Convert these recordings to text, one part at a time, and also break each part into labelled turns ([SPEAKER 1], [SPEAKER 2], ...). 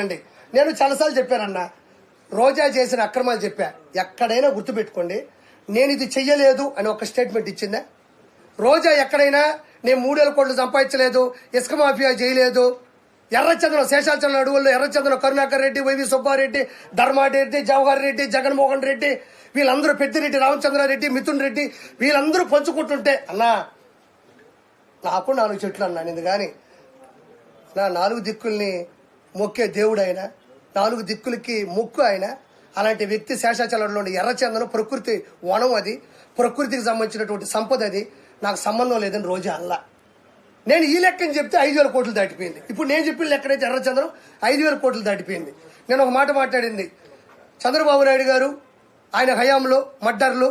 [SPEAKER 1] అండి నేను చాలాసార్లు చెప్పానన్నా, రోజా చేసిన అక్రమాలు చెప్పా. ఎక్కడైనా గుర్తుపెట్టుకోండి, నేను ఇది చెయ్యలేదు అని ఒక స్టేట్మెంట్ ఇచ్చిందా? రోజా ఎక్కడైనా నేను 3,000 కోట్లు సంపాదించలేదు, ఇసుక మాఫియా చేయలేదు, ఎర్రచంద్రం శేషాచలం అడవుల్లో ఎర్రచంద్రం కరుణాకర్ రెడ్డి, వైవి సుబ్బారెడ్డి, ధర్మారెడ్డి, జవహర్ రెడ్డి, జగన్మోహన్ రెడ్డి, వీళ్ళందరూ పెద్దిరెడ్డి రామచంద్రారెడ్డి, మిథున్ రెడ్డి, వీళ్ళందరూ పంచుకుంటుంటే అన్నా నాకు 4 చెట్లు అన్నాను. ఇది కానీ నా 4 దిక్కుల్ని మొక్కే దేవుడు ఆయన, 4 దిక్కులకి మొక్కు ఆయన. అలాంటి వ్యక్తి శేషాచలంలో ఎర్రచందనం ప్రకృతి వనం, అది ప్రకృతికి సంబంధించినటువంటి సంపద, అది నాకు సంబంధం లేదని రోజా అల్లా. నేను ఈ లెక్కని చెప్తే 5,000 కోట్లు దాటిపోయింది. ఇప్పుడు నేను చెప్పిన లెక్కనైతే ఎర్రచందనం 5,000 కోట్లు దాటిపోయింది. నేను ఒక మాట మాట్లాడింది, చంద్రబాబు నాయుడు గారు ఆయన హయాంలో మర్డర్లు,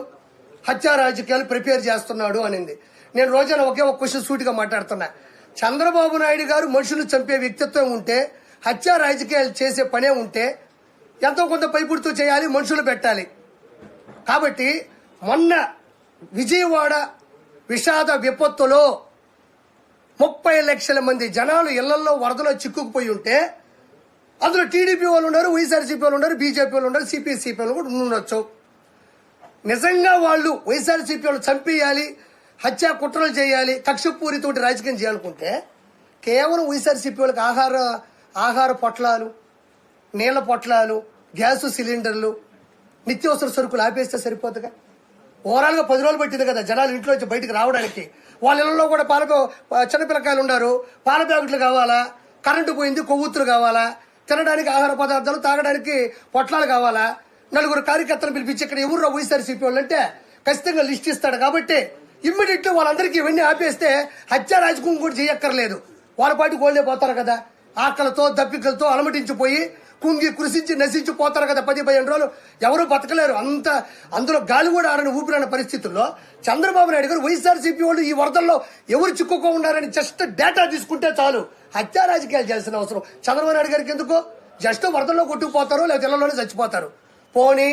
[SPEAKER 1] హత్యా రాజకీయాలు ప్రిపేర్ చేస్తున్నాడు అనింది. నేను రోజాను ఒకే ఒక క్వశ్చన్ సూటిగా మాట్లాడుతున్నా. చంద్రబాబు నాయుడు గారు మనుషులు చంపే వ్యక్తిత్వం ఉంటే, హత్యా రాజకీయాలు చేసే పనే ఉంటే ఎంతో కొంత పైపుడుతూ చేయాలి, మనుషులు పెట్టాలి. కాబట్టి మొన్న విజయవాడ విషాద విపత్తులో 30 లక్షల మంది జనాలు ఇళ్లలో వరదలో చిక్కుకుపోయి ఉంటే అందులో టీడీపీ వాళ్ళు ఉన్నారు, వైఎస్ఆర్సీపీ వాళ్ళు ఉన్నారు, బీజేపీ వాళ్ళు ఉన్నారు, సిపిఐ వాళ్ళు కూడా ఉండొచ్చు. నిజంగా వాళ్ళు వైఎస్ఆర్సీపీ వాళ్ళు చంపేయాలి, హత్యా కుట్రలు చేయాలి, కక్షపూరితోటి రాజకీయం చేయాలనుకుంటే కేవలం వైఎస్ఆర్సీపీ వాళ్ళకి ఆహార పొట్లాలు, నీళ్ల పొట్లాలు, గ్యాసు సిలిండర్లు, నిత్యావసర సరుకులు ఆపేస్తే సరిపోతుందిగా. ఓవరాల్గా 10 రోజులు పట్టింది కదా జనాలు ఇంట్లో నుంచి బయటకు రావడానికి. వాళ్ళ ఇళ్లలో కూడా చిన్నపిల్లకాయలు ఉన్నారు, పాల ప్యాకెట్లు కావాలా, కరెంటు పోయింది, కొవ్వొత్తులు కావాలా, తినడానికి ఆహార పదార్థాలు, తాగడానికి పొట్లాలు కావాలా. 4 కార్యకర్తలు పిలిపించి ఇక్కడ ఎవరు వైఎస్ఆర్సీపీ వాళ్ళు అంటే ఖచ్చితంగా లిస్ట్ ఇస్తాడు. కాబట్టి ఇమ్మీడియట్లీ వాళ్ళందరికీ ఇవన్నీ ఆపేస్తే హత్యా రాజకీయం కూడా చేయక్కర్లేదు. వాళ్ళ పాటికి వాళ్ళే పోతారు కదా, ఆకలితో దప్పికలతో అలమటించిపోయి కుంగి కృషించి నశించిపోతారు కదా. 10-15 రోజులు ఎవరు బతకలేరు. అందులో గాలి కూడా ఆడని ఊపిరన్న పరిస్థితుల్లో చంద్రబాబు నాయుడు గారు వైఎస్ఆర్సీపీ వాళ్ళు ఈ వరదల్లో ఎవరు చిక్కుకో ఉన్నారని జస్ట్ డేటా తీసుకుంటే చాలు, హత్యా రాజకీయాలు చేయాల్సిన అవసరం చంద్రబాబు నాయుడు గారికి ఎందుకు? జస్ట్ వరదల్లో కొట్టుకుపోతారు, లేదా ఇళ్లలోనే చచ్చిపోతారు. పోనీ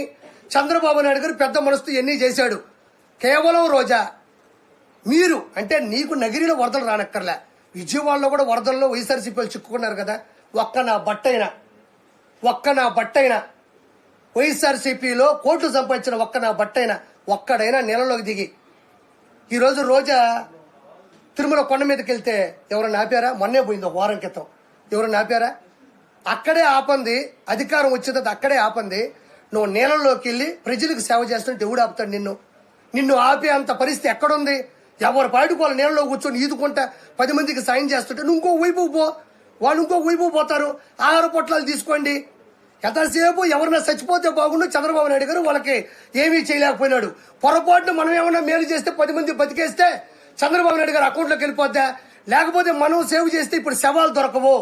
[SPEAKER 1] చంద్రబాబు నాయుడు గారు పెద్ద మనసుతో ఎన్ని చేశాడు. కేవలం రోజా మీరు అంటే నీకు నగిరిలో వరదలు రానక్కర్లే, విజయవాడలో కూడా వరదల్లో వైఎస్ఆర్సీపీ వాళ్ళు చిక్కుకున్నారు కదా. ఒక్క నా బట్టైనా వైఎస్ఆర్సీపీలో కోట్లు సంపాదించిన ఒక్కడైనా నెలలోకి దిగి ఈరోజు రోజా తిరుమల కొండ మీదకి వెళ్తే ఎవరైనా ఆపారా? మొన్నే పోయింది, 1 వారం క్రితం. ఎవరైనా ఆపారా? అక్కడే ఆపంది, అధికారం వచ్చింది అక్కడే ఆపంది. నువ్వు నీళ్ళలోకి వెళ్ళి ప్రజలకు సేవ చేస్తుంటే ఎవడు ఆపుతాడు నిన్ను ఆపే అంత పరిస్థితి ఎక్కడుంది? ఎవరు పాటికి వాళ్ళు నీళ్ళలో కూర్చొని ఈదుకుంటా 10 మందికి సాయం చేస్తుంటే నువ్వు ఇంకో వైపు పో, వాళ్ళు ఇంకో వైపు పోతారు. ఆహార పొట్లాలు తీసుకోండి. ఎంతసేపు ఎవరైనా చచ్చిపోతే బాగుండు. చంద్రబాబు నాయుడు గారు వాళ్ళకి ఏమీ చేయలేకపోయినాడు. పొరపాటున మనం ఏమన్నా మేలు చేస్తే 10 మంది బతికేస్తే చంద్రబాబు నాయుడు గారు అకౌంట్లోకి వెళ్ళిపోద్దా? లేకపోతే మనం సేవ్ చేస్తే ఇప్పుడు శవాలు దొరకవు.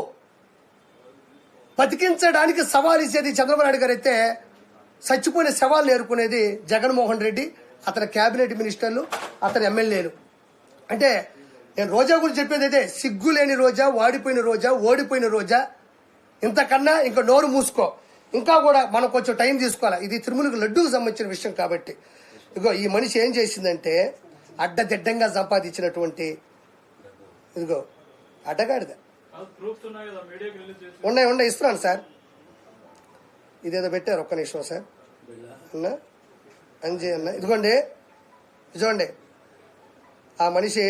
[SPEAKER 1] బతికించడానికి సవాల్ ఇచ్చేది చంద్రబాబు నాయుడు గారు అయితే, చచ్చిపోయిన శవాలు నేర్చుకునేది జగన్మోహన్ రెడ్డి, అతని కేబినెట్ మినిస్టర్లు, అతని ఎమ్మెల్యేలు. అంటే నేను రోజా గురించి చెప్పేది అయితే, సిగ్గులేని రోజా, వాడిపోయిన రోజా, ఓడిపోయిన రోజా. ఇంతకన్నా ఇంకా నోరు మూసుకో. ఇంకా కూడా మనం కొంచెం టైం తీసుకోవాలి. ఇది తిరుమలకు లడ్డూకు సంబంధించిన విషయం కాబట్టి. ఇగో ఈ మనిషి ఏం చేసిందంటే, అడ్డదిడ్డంగా సంపాదించినటువంటి ఇదిగో అడ్డగాడిద ఉన్నాయి ఇస్తున్నాను సార్. ఇదేదో పెట్టారు, ఒక్క నిమిషం సార్ అన్న అంజయ్ అన్న. ఇదిగోండి చూడండి, ఆ మనిషి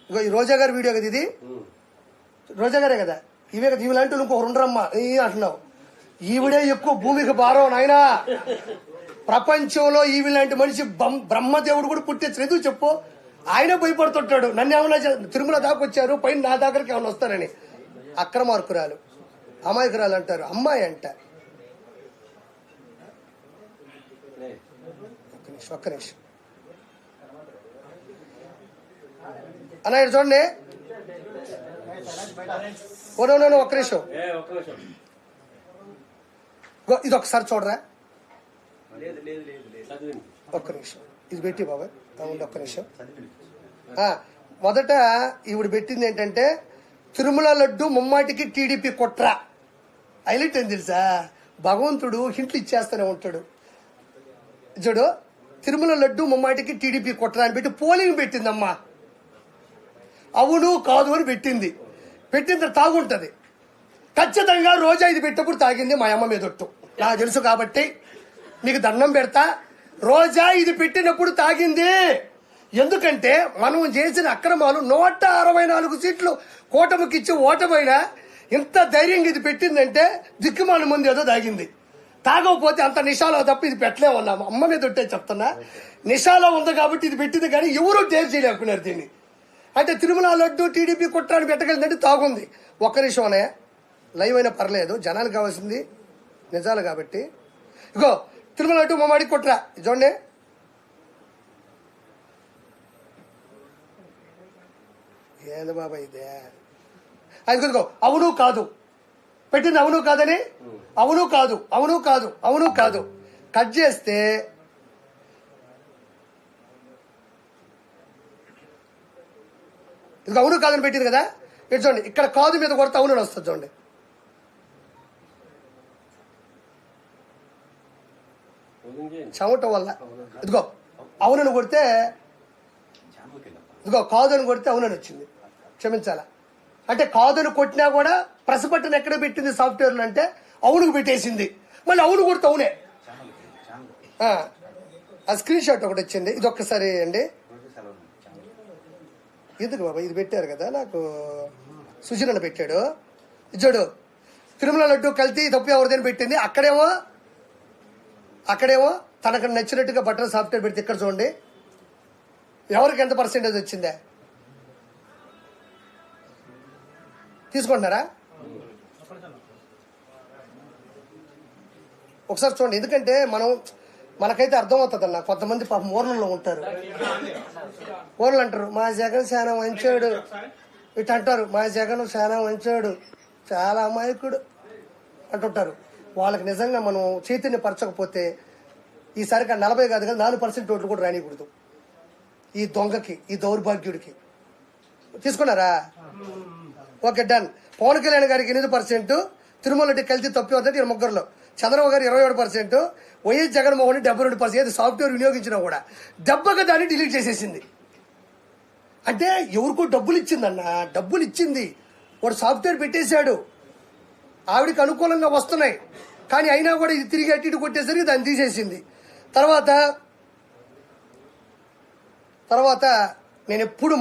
[SPEAKER 1] ఇగో ఈ రోజా గారి వీడియో కదా ఇది. రోజా గారే కదా, ఇవే కదా ఇవిలాంటి ఇంకో 2 రమ్మా అంటున్నావు. ఈవిడే ఎక్కువ భూమికి భారం నాయనా. ప్రపంచంలో ఈవిలాంటి మనిషి బ్రహ్మదేవుడు కూడా పుట్టించలేదు. ఎందుకు చెప్పు? ఆయనే భయపడుతుంటాడు. నన్ను ఏమన్నా తిరుమల దాకా వచ్చారు, పైన నా దగ్గరికి ఏమన్నా వస్తారని. అక్రమార్కురాలు, అమాయకురాలు అంటారు, అమ్మాయి అంట. ఒక్క నిమిషం అన్న, ఇక్కడ చూడండి. ఒక్క నిమిషం, ఇది ఒకసారి చూడరా. ఒక్క నిమిషం ఇది పెట్టి బాబా, ఒక్క నిమిషం. మొదట ఈవిడ పెట్టింది ఏంటంటే, తిరుమల లడ్డు ముమ్మాటికి టీడీపీ కుట్ర. హైలైట్ ఏం తెలుసా? భగవంతుడు హింట్లు ఇచ్చేస్తూనే ఉంటాడు. చూడు, తిరుమల లడ్డు ముమ్మాటికి టీడీపీ కుట్ర అని పెట్టి పోలింగ్ పెట్టిందమ్మా. అవును కాదు అని పెట్టింది. పెట్టిన తాగుంటది. ఖచ్చితంగా రోజా ఇది పెట్టినప్పుడు తాగింది మా అమ్మ మీదొట్టు, నాకు తెలుసు కాబట్టి మీకు దండం పెడతా. రోజా ఇది పెట్టినప్పుడు తాగింది. ఎందుకంటే మనం చేసిన అక్రమాలు 164 సీట్లు కూటమికి ఇచ్చి ఓటమైనా ఇంత ధైర్యంగా ఇది పెట్టిందంటే దిక్కుమాల ముందు ఏదో తాగింది. తాగకపోతే అంత నిషాలో తప్ప ఇది పెట్టలేమన్నాము. అమ్మ మీద ఒట్టే చెప్తున్నా, నిషాలో ఉంది కాబట్టి ఇది పెట్టింది, కానీ ఎవరూ డేర్ చేయలేకున్నారు దీన్ని. అంటే తిరుమల లడ్డు టీడీపీ కుట్రాన్ని పెట్టగలిగిందంటే తాగుంది. ఒక్క నిమిషంనే లైవ్ అయినా పర్లేదు, జనాలు కావాల్సింది నిజాలు కాబట్టి. ఇగో తిరుమల లడ్డు మామాడి కుట్ర చూడండి. ఏంది బాబా ఇదే? అది కుదుకో అవును కాదు పెట్టింది, అవును కాదని, అవును కాదు, అవును కాదు, అవును కాదు కట్ చేస్తే ఇది అవును కాదని పెట్టింది కదా. ఇటు చూడండి, ఇక్కడ కాదు మీద కొడితే అవును అని వస్తుంది చూడండి. చెమట వల్ల ఇదిగో అవునని కొడితే, ఇదిగో కాదని కొడితే అవునని వచ్చింది. క్షమించాలా అంటే కాదని కొట్టినా కూడా ప్రెస్ బటన్ ఎక్కడ పెట్టింది సాఫ్ట్వేర్లు అంటే అవునుకు పెట్టేసింది. మళ్ళీ అవును కొడితే అవునే. ఆ స్క్రీన్ షాట్ ఒకటి వచ్చింది, ఇది ఒక్కసారి అండి. ఎందుకు బాబా ఇది పెట్టారు కదా, నాకు సుజీరణ పెట్టాడు. ఇచ్చాడు తిరుమల లడ్డు కల్తీ తప్పు ఎవరిదని పెట్టింది. అక్కడేమో తనకు నచ్చినట్టుగా బటన్ సాఫ్ట్వేర్ పెడితే ఇక్కడ చూడండి ఎవరికి ఎంత పర్సెంటేజ్ వచ్చిందే తీసుకుంటున్నారా ఒకసారి చూడండి. ఎందుకంటే మనకైతే అర్థమవుతుంది అన్న. కొంతమంది పాపం ఊర్లలో ఉంటారు, ఊర్లు అంటారు మా జగన్ చాలా మంచోడు, ఇటు అంటారు మా జగన్ చాలా మంచోడు, చాలా అమాయకుడు అంటుంటారు. వాళ్ళకి నిజంగా మనం చైతన్యపరచకపోతే ఈసారికి 40 కాదు కదా 4% ఓట్లు కూడా రానికూడదు ఈ దొంగకి, ఈ దౌర్భాగ్యుడికి. తీసుకున్నారా? Okay done. పవన్ కళ్యాణ్ గారికి 8%, తిరుమల రెడ్డి కలిసి తప్పి వద్దంటే 30లో, చంద్రబాబు గారు 27%, వైఎస్ జగన్మోహన్ రెడ్డి 72%. ఏది సాఫ్ట్వేర్ వినియోగించినా కూడా దెబ్బగా దాన్ని డిలీట్ చేసేసింది. అంటే ఎవరికో డబ్బులు ఇచ్చిందన్న, డబ్బులు ఇచ్చింది, వాడు సాఫ్ట్వేర్ పెట్టేశాడు, ఆవిడికి అనుకూలంగా వస్తున్నాయి, కానీ అయినా కూడా ఇది తిరిగి అటు ఇటు కొట్టేసరికి దాన్ని తీసేసింది. తర్వాత నేను ఎప్పుడు